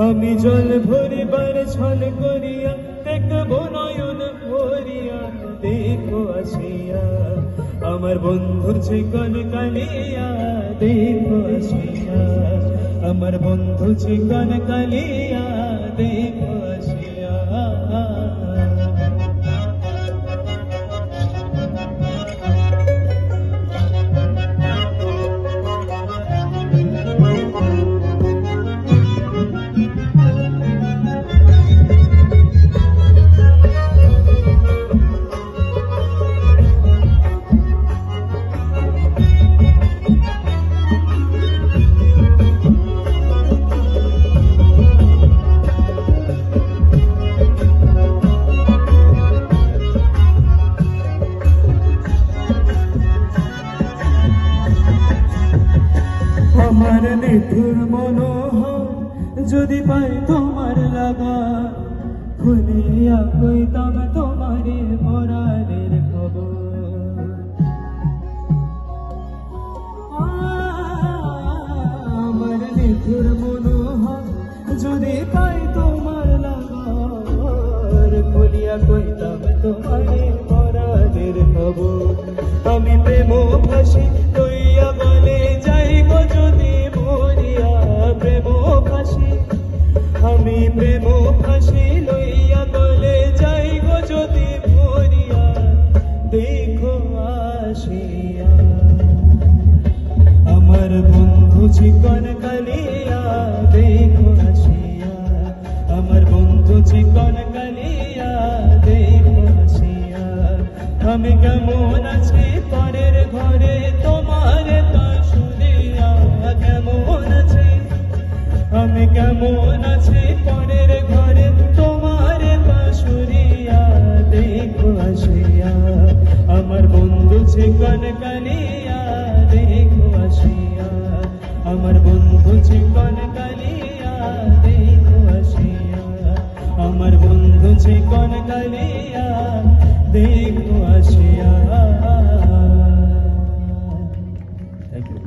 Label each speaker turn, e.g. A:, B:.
A: আমি জল ভরিবার ছল করিয়া দেখব নয়ন ভরিয়া, দেখো আসিয়া আমার বন্ধুর চিকন কালিয়া, দেখো আসিয়া আমার বন্ধু চিকন কালিয়া, দেখো আসিয়া। আমার নিঠুর মনোহর যদি পাই তোমার লাগা, খুলিয়া কইতাম তোমারে পরাণের খবর। আমার নিঠুর মনোহর যদি পাই তোমার লাগা, খুলিয়া কইতাম তোমারে পরাণের খবর। আমি প্রেম ফাঁসি লইয়া বলে যাইব যদি মরিয়া, প্রেম ফাঁসি আমি প্রেম ফাঁসি লইয়া বলে যাইব যদি মরিয়া, দেখো আসিয়া আমার বন্ধু চিকন কালিয়া, দেখো আসিয়া আমার বন্ধু চিকন কালিয়া, দেখো আসিয়া। আমি কেমন আছি পরের ঘরে তোমার তা শুনিয়া, কেমন আছি আমি কেমন আছি পরের ঘরে তোমার তা শুনিয়া, দেখো আসিয়া আমার বন্ধু চিকন কালিয়া, দেখো আসিয়া আমার বন্ধু চিকন কালিয়া, দেখো আসিয়া আমার বন্ধু চিকন কালিয়া, দেখো আসিয়া। Thank you.